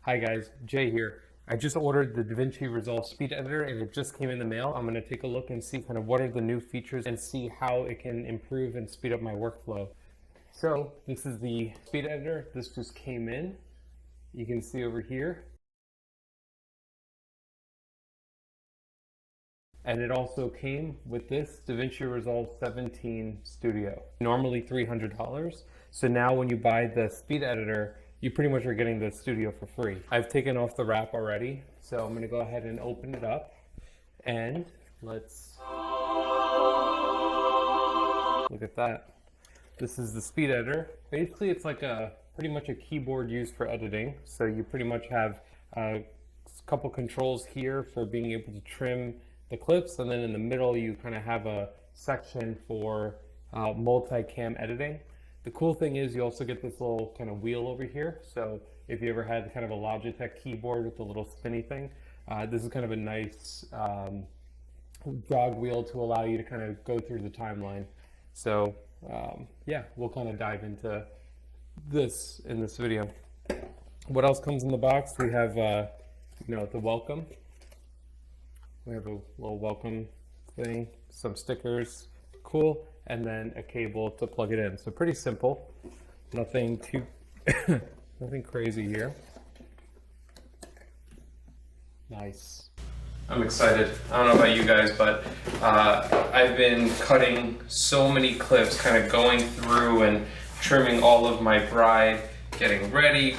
Hi guys, Jay here. I just ordered the DaVinci Resolve Speed Editor and it just came in the mail. I'm going to take a look and see kind of what are the new features and see how it can improve and speed up my workflow. So this is the Speed Editor. This just came in. You can see over here. And it also came with this DaVinci Resolve 17 Studio. Normally $300. So now when you buy the Speed Editor, you pretty much are getting the Studio for free. I've taken off the wrap already, so I'm gonna go ahead and open it up. And let's look at that. This is the Speed Editor. Basically, it's like pretty much a keyboard used for editing. So you pretty much have a couple controls here for being able to trim the clips, and then in the middle you kind of have a section for multi-cam editing. The cool thing is you also get this little kind of wheel over here. So if you ever had kind of a Logitech keyboard with the little spinny thing, this is kind of a nice jog wheel to allow you to kind of go through the timeline. So yeah, we'll kind of dive into this in this video. What else comes in the box? We have the welcome. We have a little welcome thing, some stickers, cool, and then a cable to plug it in. So pretty simple, nothing too, nothing crazy here. Nice. I'm excited. I don't know about you guys, but I've been cutting so many clips, kind of going through and trimming all of my bride, getting ready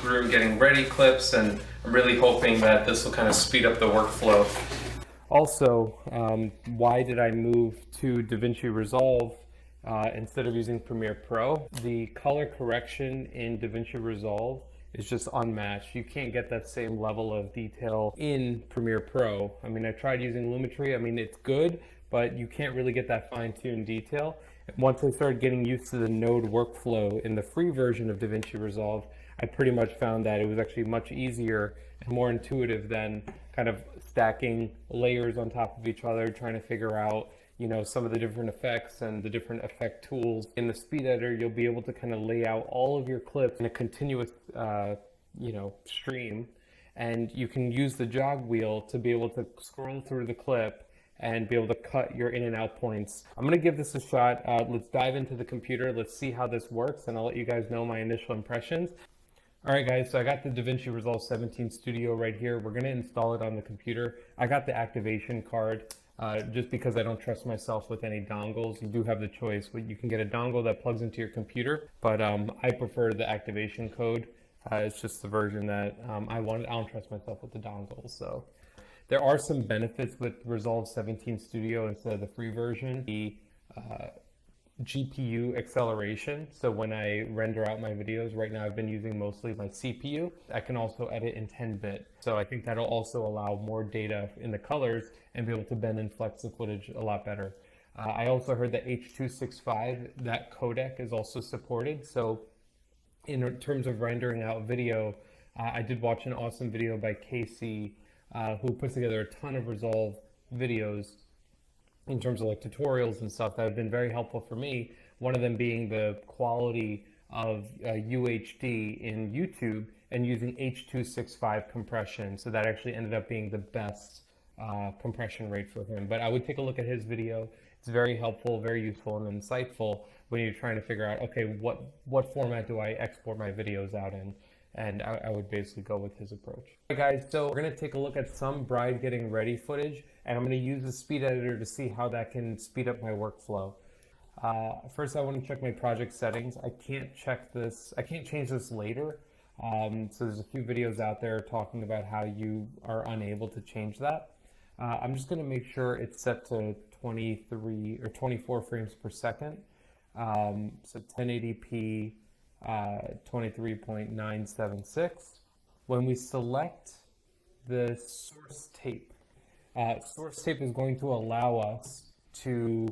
clips, and I'm really hoping that this will kind of speed up the workflow. Also, why did I move to DaVinci Resolve instead of using Premiere Pro? The color correction in DaVinci Resolve is just unmatched. You can't get that same level of detail in Premiere Pro. I mean, I tried using Lumetri. I mean, it's good, but you can't really get that fine-tuned detail. Once I started getting used to the node workflow in the free version of DaVinci Resolve, I pretty much found that it was actually much easier and more intuitive than kind of stacking layers on top of each other, trying to figure out, some of the different effects and the different effect tools. In the Speed Editor, you'll be able to kind of lay out all of your clips in a continuous, stream, and you can use the jog wheel to be able to scroll through the clip and be able to cut your in and out points. I'm gonna give this a shot. Let's dive into the computer. Let's see how this works, and I'll let you guys know my initial impressions. All right, guys, so I got the DaVinci Resolve 17 Studio right here. We're gonna install it on the computer. I got the activation card just because I don't trust myself with any dongles. You do have the choice, but you can get a dongle that plugs into your computer, but I prefer the activation code. It's just the version that I wanted. I don't trust myself with the dongles, so. There are some benefits with Resolve 17 Studio instead of the free version. The GPU acceleration. So when I render out my videos, right now I've been using mostly my CPU. I can also edit in 10-bit. So I think that'll also allow more data in the colors and be able to bend and flex the footage a lot better. I also heard that H.265, that codec is also supported. So in terms of rendering out video, I did watch an awesome video by Casey who puts together a ton of Resolve videos in terms of like tutorials and stuff that have been very helpful for me. One of them being the quality of UHD in YouTube and using H.265 compression. So that actually ended up being the best compression rate for him. But I would take a look at his video. It's very helpful, very useful, and insightful when you're trying to figure out, okay, what format do I export my videos out in? And I would basically go with his approach. All right, guys, so we're gonna take a look at some bride getting ready footage, and I'm gonna use the Speed Editor to see how that can speed up my workflow. First, I wanna check my project settings. I can't change this later. So there's a few videos out there talking about how you are unable to change that. I'm just gonna make sure it's set to 23 or 24 frames per second. So 1080p, 23.976. When we select the source tape is going to allow us to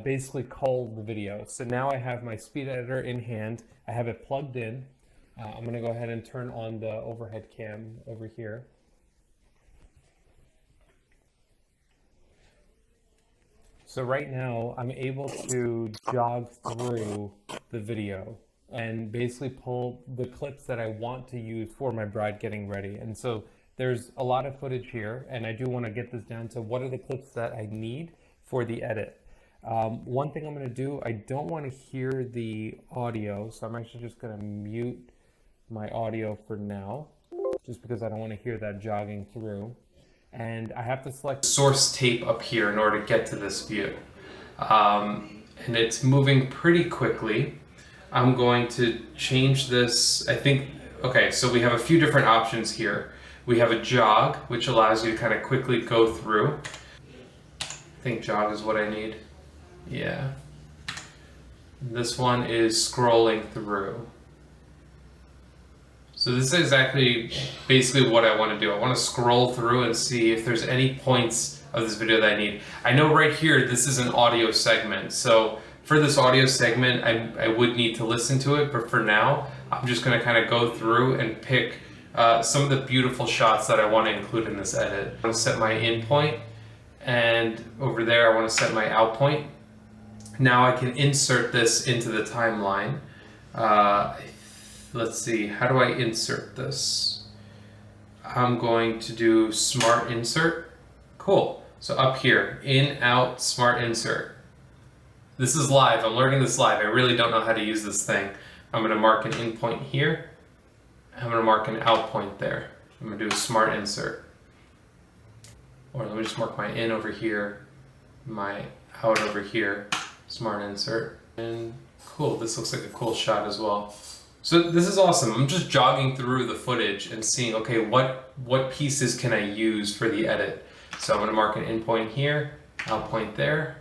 basically cull the video. So now I have my Speed Editor in hand. I have it plugged in. I'm going to go ahead and turn on the overhead cam over here. So right now I'm able to jog through the video. and basically pull the clips that I want to use for my bride getting ready. And so there's a lot of footage here, and I do want to get this down to what are the clips that I need for the edit. One thing I'm going to do, I don't want to hear the audio, so I'm actually just going to mute my audio for now, just because I don't want to hear that jogging through. And I have to select source tape up here in order to get to this view. And it's moving pretty quickly. I'm going to change this, I think, okay, so we have a few different options here. We have a jog, which allows you to kind of quickly go through. I think jog is what I need. Yeah. This one is scrolling through. So this is exactly basically what I want to do. I want to scroll through and see if there's any points of this video that I need. I know right here, this is an audio segment. So for this audio segment, I would need to listen to it, but for now, I'm just going to kind of go through and pick some of the beautiful shots that I want to include in this edit. I want to set my in point, and over there I want to set my out point. Now I can insert this into the timeline. Let's see, how do I insert this? I'm going to do smart insert. Cool. So up here, in, out, smart insert. This is live. I'm learning this live. I really don't know how to use this thing. I'm going to mark an in point here. I'm going to mark an out point there. I'm going to do a smart insert. Or let me just mark my in over here, my out over here, smart insert. And cool, this looks like a cool shot as well. So this is awesome. I'm just jogging through the footage and seeing, okay, what pieces can I use for the edit? So I'm going to mark an in point here, out point there.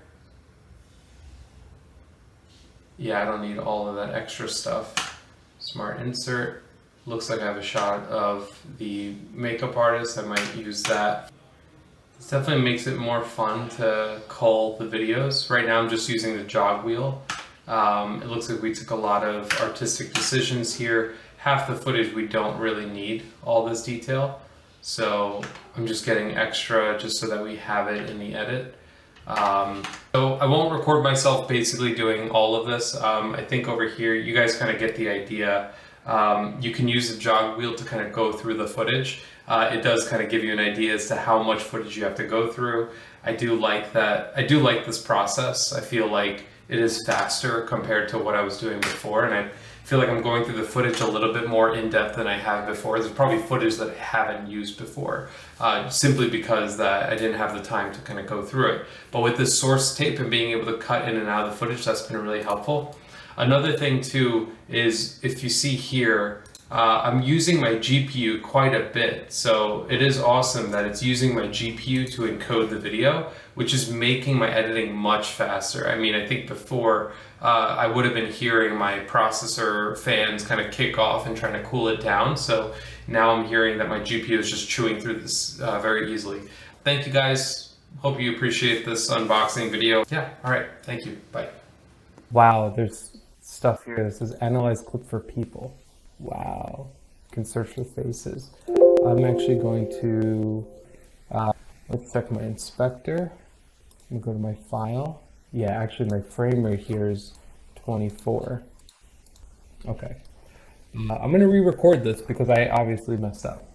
Yeah, I don't need all of that extra stuff. Smart insert. Looks like I have a shot of the makeup artist. I might use that. This definitely makes it more fun to cull the videos. Right now I'm just using the jog wheel. It looks like we took a lot of artistic decisions here. Half the footage we don't really need all this detail. So I'm just getting extra just so that we have it in the edit. So I won't record myself basically doing all of this. I think over here you guys kind of get the idea. You can use the jog wheel to kind of go through the footage. It does kind of give you an idea as to how much footage you have to go through. I do like that. I do like this process. I feel like it is faster compared to what I was doing before, and I feel like I'm going through the footage a little bit more in depth than I have before. There's probably footage that I haven't used before, simply because that I didn't have the time to kind of go through it. But with this source tape and being able to cut in and out of the footage, that's been really helpful. Another thing too is, if you see here, I'm using my GPU quite a bit. So it is awesome that it's using my GPU to encode the video, which is making my editing much faster. I mean, I think before I would have been hearing my processor fans kind of kick off and trying to cool it down. So now I'm hearing that my GPU is just chewing through this very easily. Thank you guys. Hope you appreciate this unboxing video. Yeah, all right. Thank you. Bye. Wow, there's stuff here that says analyze clip for people. Wow, you can search for faces. I'm actually going to, let's check my inspector. I'm gonna go to my file. Yeah, actually my frame rate here is 24. Okay, I'm gonna re-record this because I obviously messed up.